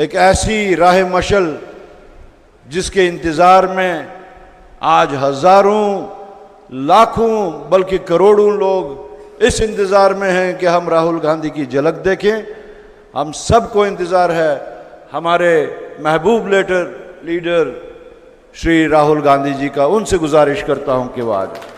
एक ऐसी राह मशल जिसके इंतज़ार में आज हजारों लाखों बल्कि करोड़ों लोग इस इंतज़ार में हैं कि हम राहुल गांधी की झलक देखें। हम सबको इंतज़ार है हमारे महबूब लीडर श्री राहुल गांधी जी का। उनसे गुजारिश करता हूं कि वो आ जाए।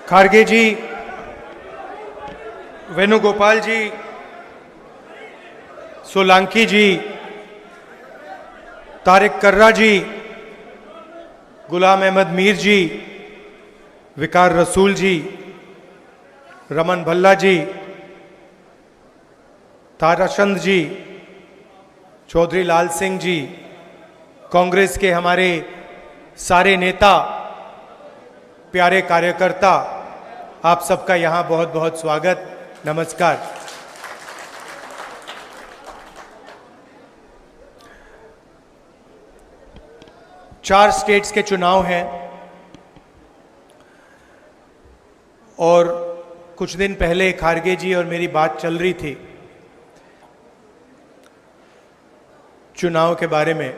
खारगे जी, वेणुगोपाल जी, सोलंकी जी, तारिक कर्रा जी, गुलाम अहमद मीर जी, विकार रसूल जी, रमन भल्ला जी, ताराचंद जी, चौधरी लाल सिंह जी, कांग्रेस के हमारे सारे नेता, प्यारे कार्यकर्ता, आप सबका यहां बहुत बहुत स्वागत, नमस्कार। चार स्टेट्स के चुनाव हैं और कुछ दिन पहले खारगे जी और मेरी बात चल रही थी चुनाव के बारे में,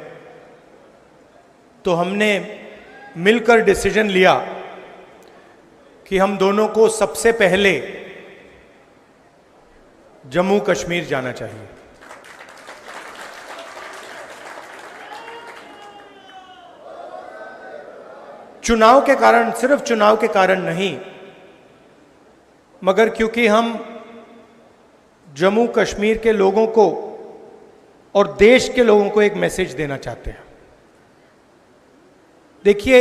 तो हमने मिलकर डिसीजन लिया कि हम दोनों को सबसे पहले जम्मू कश्मीर जाना चाहिए। चुनाव के कारण, सिर्फ चुनाव के कारण नहीं, मगर क्योंकि हम जम्मू कश्मीर के लोगों को और देश के लोगों को एक मैसेज देना चाहते हैं। देखिए,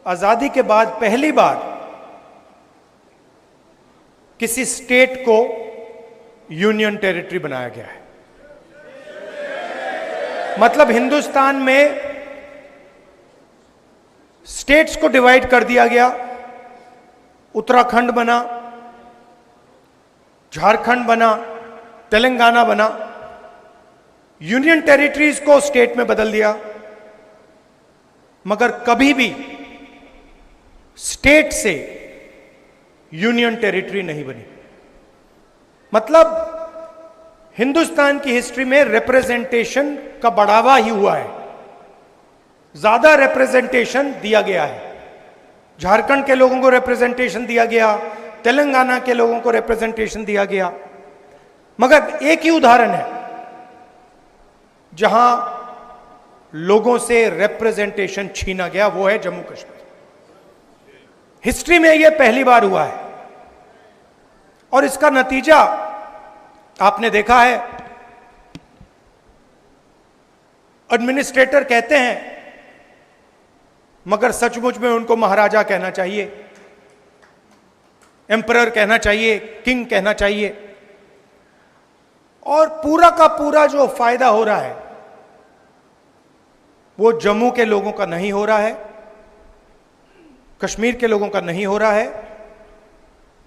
आजादी के बाद पहली बार किसी स्टेट को यूनियन टेरिटरी बनाया गया है। मतलब हिंदुस्तान में स्टेट्स को डिवाइड कर दिया गया। उत्तराखंड बना, झारखंड बना, तेलंगाना बना, यूनियन टेरिटरीज को स्टेट में बदल दिया, मगर कभी भी स्टेट से यूनियन टेरिटरी नहीं बनी। मतलब हिंदुस्तान की हिस्ट्री में रिप्रेजेंटेशन का बढ़ावा ही हुआ है, ज्यादा रिप्रेजेंटेशन दिया गया है। झारखंड के लोगों को रिप्रेजेंटेशन दिया गया, तेलंगाना के लोगों को रिप्रेजेंटेशन दिया गया, मगर एक ही उदाहरण है जहां लोगों से रिप्रेजेंटेशन छीना गया, वो है जम्मू कश्मीर। हिस्ट्री में यह पहली बार हुआ है और इसका नतीजा आपने देखा है। एडमिनिस्ट्रेटर कहते हैं, मगर सचमुच में उनको महाराजा कहना चाहिए, एम्परर कहना चाहिए, किंग कहना चाहिए। और पूरा का पूरा जो फायदा हो रहा है वो जम्मू के लोगों का नहीं हो रहा है, कश्मीर के लोगों का नहीं हो रहा है,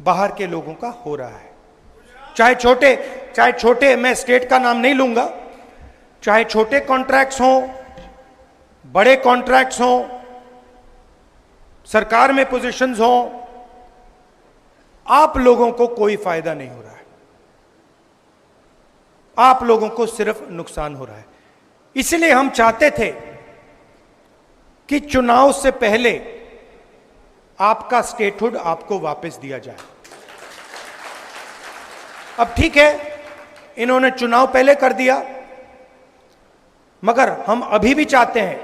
बाहर के लोगों का हो रहा है। चाहे छोटे, मैं स्टेट का नाम नहीं लूंगा, चाहे छोटे कॉन्ट्रैक्ट्स हों, बड़े कॉन्ट्रैक्ट्स हों, सरकार में पोजीशंस हों, आप लोगों को कोई फायदा नहीं हो रहा है, आप लोगों को सिर्फ नुकसान हो रहा है। इसलिए हम चाहते थे कि चुनाव से पहले आपका स्टेटहुड आपको वापस दिया जाए। अब ठीक है, इन्होंने चुनाव पहले कर दिया, मगर हम अभी भी चाहते हैं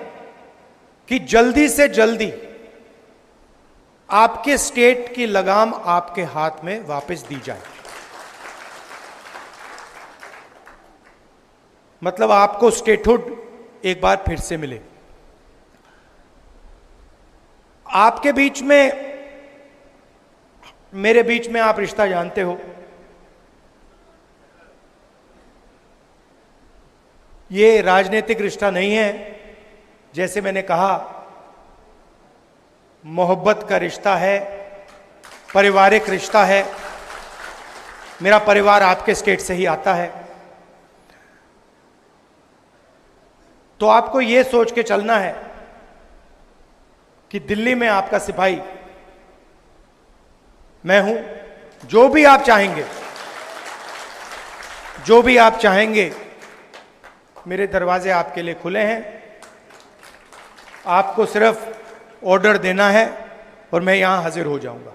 कि जल्दी से जल्दी आपके स्टेट की लगाम आपके हाथ में वापस दी जाए। मतलब आपको स्टेटहुड एक बार फिर से मिले। आपके बीच में, मेरे बीच में आप रिश्ता जानते हो, ये राजनीतिक रिश्ता नहीं है, जैसे मैंने कहा मोहब्बत का रिश्ता है, पारिवारिक रिश्ता है। मेरा परिवार आपके स्टेट से ही आता है, तो आपको यह सोच के चलना है कि दिल्ली में आपका सिपाही मैं हूं। जो भी आप चाहेंगे, जो भी आप चाहेंगे, मेरे दरवाजे आपके लिए खुले हैं। आपको सिर्फ ऑर्डर देना है और मैं यहां हाजिर हो जाऊंगा।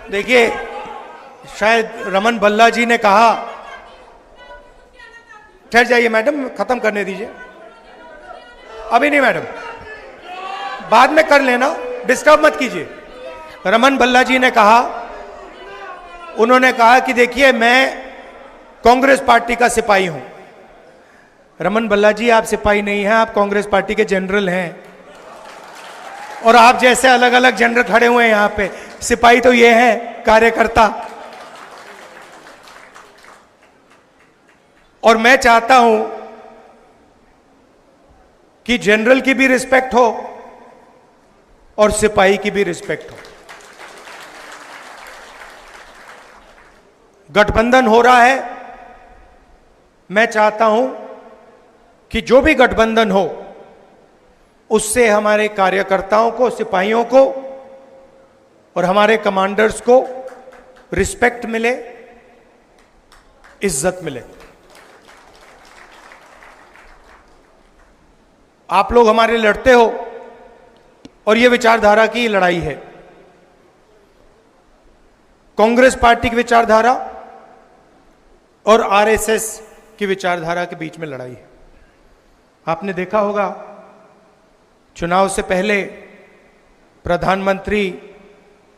देखिए, शायद रमन भल्ला जी ने कहा, ठहर जाइए मैडम, खत्म करने दीजिए। अभी नहीं मैडम, बाद में कर लेना, डिस्टर्ब मत कीजिए। रमन भल्ला जी ने कहा, उन्होंने कहा कि देखिए मैं कांग्रेस पार्टी का सिपाही हूं। रमन भल्ला जी, आप सिपाही नहीं हैं, आप कांग्रेस पार्टी के जनरल हैं। और आप जैसे अलग अलग जनरल खड़े हुए हैं यहां पे, सिपाही तो ये है कार्यकर्ता। और मैं चाहता हूं कि जनरल की भी रिस्पेक्ट हो और सिपाही की भी रिस्पेक्ट हो। गठबंधन हो रहा है, मैं चाहता हूं कि जो भी गठबंधन हो उससे हमारे कार्यकर्ताओं को, सिपाहियों को और हमारे कमांडर्स को रिस्पेक्ट मिले, इज्जत मिले। आप लोग हमारे लड़ते हो और यह विचारधारा की लड़ाई है। कांग्रेस पार्टी की विचारधारा और आरएसएस की विचारधारा के बीच में लड़ाई है। आपने देखा होगा चुनाव से पहले प्रधानमंत्री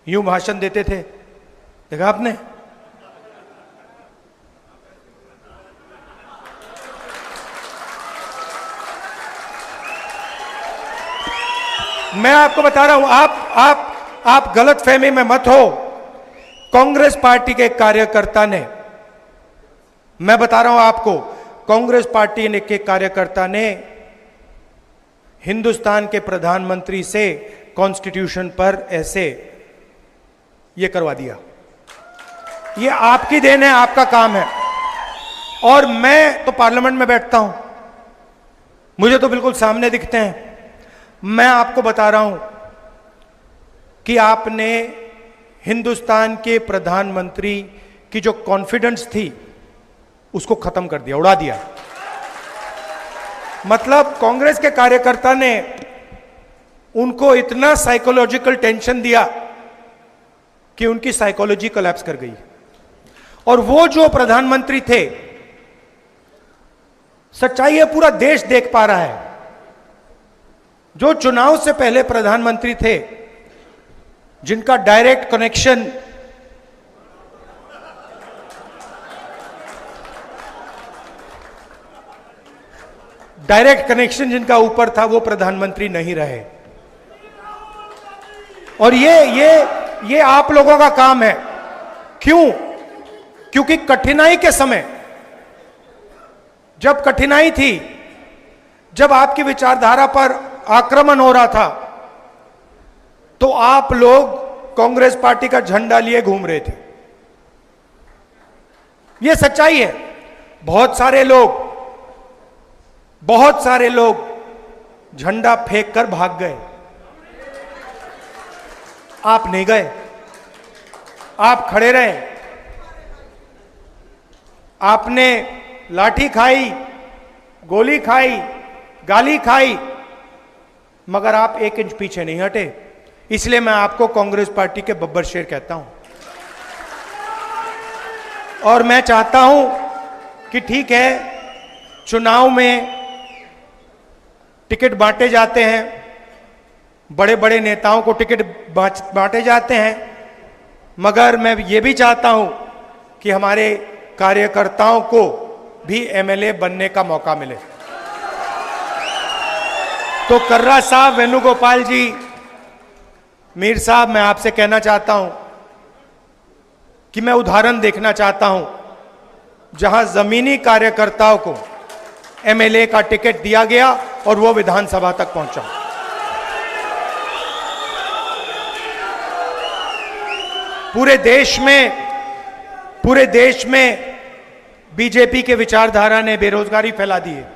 यूं भाषण देते थे, देखा आपने? मैं आपको बता रहा हूं, आप गलत फहमी में मत हो। कांग्रेस पार्टी के कार्यकर्ता ने, मैं बता रहा हूं आपको, कांग्रेस पार्टी के कार्यकर्ता ने हिंदुस्तान के प्रधानमंत्री से कॉन्स्टिट्यूशन पर ऐसे ये करवा दिया। ये आपकी देन है, आपका काम है। और मैं तो पार्लियामेंट में बैठता हूं, मुझे तो बिल्कुल सामने दिखते हैं। मैं आपको बता रहा हूं कि आपने हिंदुस्तान के प्रधानमंत्री की जो कॉन्फिडेंस थी उसको खत्म कर दिया, उड़ा दिया। मतलब कांग्रेस के कार्यकर्ता ने उनको इतना साइकोलॉजिकल टेंशन दिया कि उनकी साइकोलॉजी कोलैप्स कर गई। और वो जो प्रधानमंत्री थे, सच्चाई है पूरा देश देख पा रहा है, जो चुनाव से पहले प्रधानमंत्री थे, जिनका डायरेक्ट कनेक्शन जिनका ऊपर था, वो प्रधानमंत्री नहीं रहे। और ये आप लोगों का काम है। क्यों? क्योंकि कठिनाई के समय, जब कठिनाई थी, जब आपकी विचारधारा पर आक्रमण हो रहा था, तो आप लोग कांग्रेस पार्टी का झंडा लिए घूम रहे थे। यह सच्चाई है। बहुत सारे लोग झंडा फेंक कर भाग गए। आप नहीं गए, आप खड़े रहे। आपने लाठी खाई, गोली खाई, गाली खाई, मगर आप 1 इंच पीछे नहीं हटे। इसलिए मैं आपको कांग्रेस पार्टी के बब्बर शेर कहता हूं। और मैं चाहता हूं कि ठीक है, चुनाव में टिकट बांटे जाते हैं, बड़े बड़े नेताओं को टिकट बांटे जाते हैं, मगर मैं ये भी चाहता हूं कि हमारे कार्यकर्ताओं को भी एमएलए बनने का मौका मिले। तो कर्रा साहब, वेणुगोपाल जी, मीर साहब, मैं आपसे कहना चाहता हूं कि मैं उदाहरण देखना चाहता हूं जहां जमीनी कार्यकर्ताओं को एमएलए का टिकट दिया गया और वो विधानसभा तक पहुंचा। पूरे देश में बीजेपी के विचारधारा ने बेरोजगारी फैला दी है।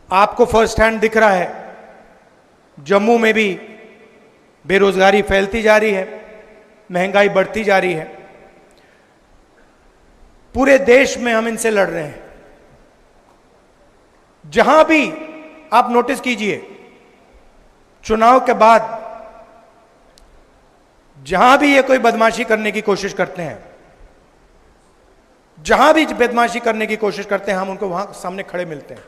आपको फर्स्ट हैंड दिख रहा है, जम्मू में भी बेरोजगारी फैलती जा रही है, महंगाई बढ़ती जा रही है। पूरे देश में हम इनसे लड़ रहे हैं। जहां भी आप नोटिस कीजिए, चुनाव के बाद जहां भी ये कोई बदमाशी करने की कोशिश करते हैं, जहां भी बदमाशी करने की कोशिश करते हैं, हम उनको वहां सामने खड़े मिलते हैं।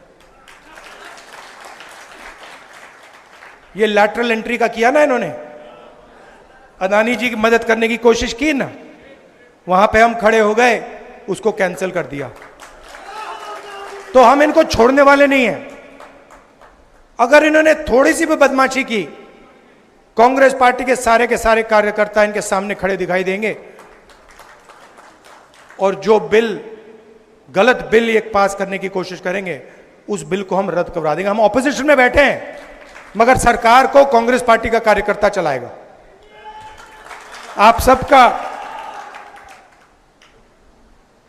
ये लैटरल एंट्री का किया ना इन्होंने, अदानी जी की मदद करने की कोशिश की ना, वहां पे हम खड़े हो गए, उसको कैंसिल कर दिया। तो हम इनको छोड़ने वाले नहीं हैं। अगर इन्होंने थोड़ी सी भी बदमाशी की, कांग्रेस पार्टी के सारे कार्यकर्ता इनके सामने खड़े दिखाई देंगे और जो गलत बिल एक पास करने की कोशिश करेंगे, उस बिल को हम रद्द करवा देंगे। हम ऑपोजिशन में बैठे हैं, मगर सरकार को कांग्रेस पार्टी का कार्यकर्ता चलाएगा। आप सबका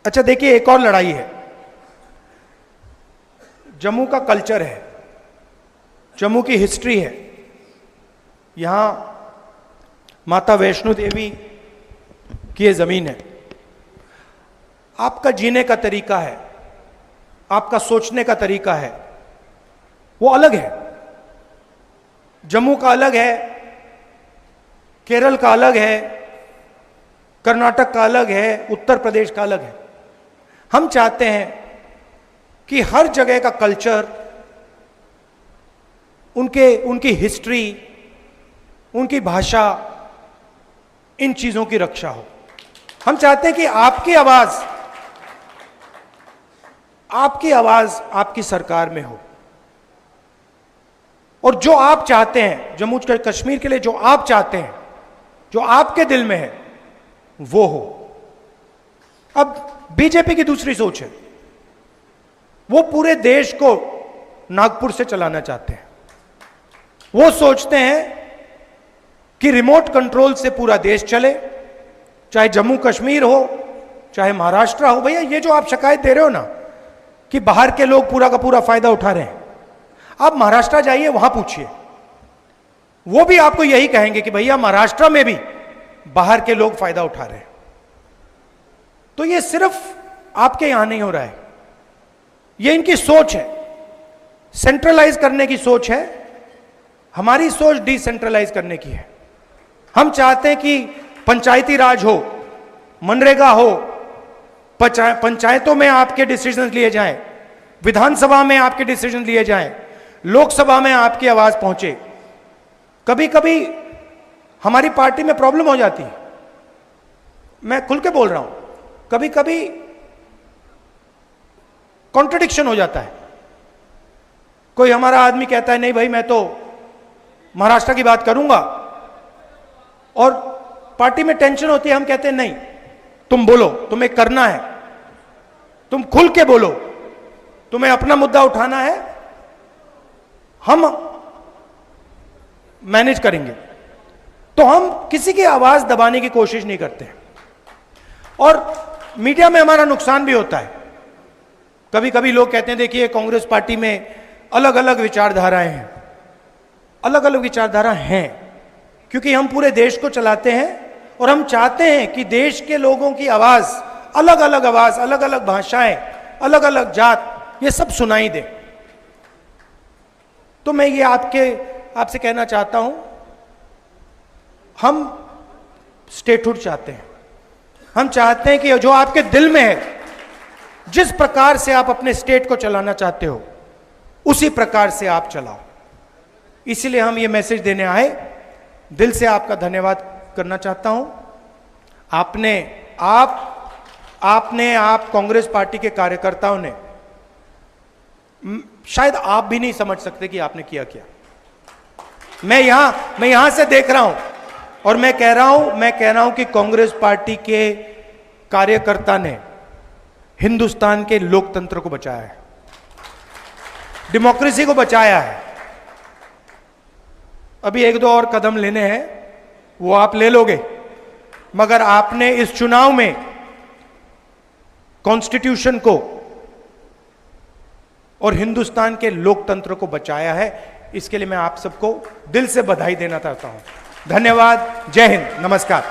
अच्छा देखिए, एक और लड़ाई है। जम्मू का कल्चर है, जम्मू की हिस्ट्री है। यहां माता वैष्णो देवी की ये जमीन है। आपका जीने का तरीका है, आपका सोचने का तरीका है, वो अलग है। जम्मू का अलग है, केरल का अलग है, कर्नाटक का अलग है, उत्तर प्रदेश का अलग है। हम चाहते हैं कि हर जगह का कल्चर, उनकी हिस्ट्री, उनकी भाषा, इन चीजों की रक्षा हो। हम चाहते हैं कि आपकी आवाज आपकी सरकार में हो, और जो आप चाहते हैं जम्मू कश्मीर के लिए, जो आप चाहते हैं, जो आपके दिल में है, वो हो। अब बीजेपी की दूसरी सोच है, वो पूरे देश को नागपुर से चलाना चाहते हैं। वो सोचते हैं कि रिमोट कंट्रोल से पूरा देश चले, चाहे जम्मू कश्मीर हो, चाहे महाराष्ट्र हो। भैया, ये जो आप शिकायत दे रहे हो ना कि बाहर के लोग पूरा का पूरा फायदा उठा रहे हैं, आप महाराष्ट्र जाइए, वहां पूछिए, वो भी आपको यही कहेंगे कि भैया महाराष्ट्र में भी बाहर के लोग फायदा उठा रहे हैं। तो ये सिर्फ आपके यहां नहीं हो रहा है, ये इनकी सोच है, सेंट्रलाइज करने की सोच है। हमारी सोच डिसेंट्रलाइज करने की है। हम चाहते हैं कि पंचायती राज हो, मनरेगा हो, पंचायतों में आपके डिसीजन लिए जाएं, विधानसभा में आपके डिसीजन लिए जाएं, लोकसभा में आपकी आवाज पहुंचे। कभी कभी हमारी पार्टी में प्रॉब्लम हो जाती है, मैं खुल के बोल रहा हूं, कभी कभी कॉन्ट्रडिक्शन हो जाता है। कोई हमारा आदमी कहता है नहीं भाई मैं तो महाराष्ट्र की बात करूंगा, और पार्टी में टेंशन होती है, हम कहते हैं नहीं तुम बोलो, तुम्हें करना है, तुम खुल के बोलो, तुम्हें अपना मुद्दा उठाना है, हम मैनेज करेंगे। तो हम किसी की आवाज दबाने की कोशिश नहीं करते, और मीडिया में हमारा नुकसान भी होता है। कभी कभी लोग कहते हैं देखिए कांग्रेस पार्टी में अलग अलग विचारधाराएं हैं, अलग अलग विचारधारा हैं, क्योंकि हम पूरे देश को चलाते हैं और हम चाहते हैं कि देश के लोगों की आवाज, अलग अलग भाषाएं, अलग अलग जात, ये सब सुनाई दे। तो मैं ये आपसे कहना चाहता हूं, हम स्टेटहुड चाहते हैं। हम चाहते हैं कि जो आपके दिल में है, जिस प्रकार से आप अपने स्टेट को चलाना चाहते हो, उसी प्रकार से आप चलाओ। इसीलिए हम ये मैसेज देने आए। दिल से आपका धन्यवाद करना चाहता हूं। आप कांग्रेस पार्टी के कार्यकर्ताओं ने, शायद आप भी नहीं समझ सकते कि आपने किया क्या। मैं यहां से देख रहा हूं, और मैं कह रहा हूं कि कांग्रेस पार्टी के कार्यकर्ता ने हिंदुस्तान के लोकतंत्र को बचाया है, डेमोक्रेसी को बचाया है। अभी एक दो और कदम लेने हैं, वो आप ले लोगे, मगर आपने इस चुनाव में कॉन्स्टिट्यूशन को और हिंदुस्तान के लोकतंत्र को बचाया है। इसके लिए मैं आप सबको दिल से बधाई देना चाहता हूं। धन्यवाद। जय हिंद। नमस्कार।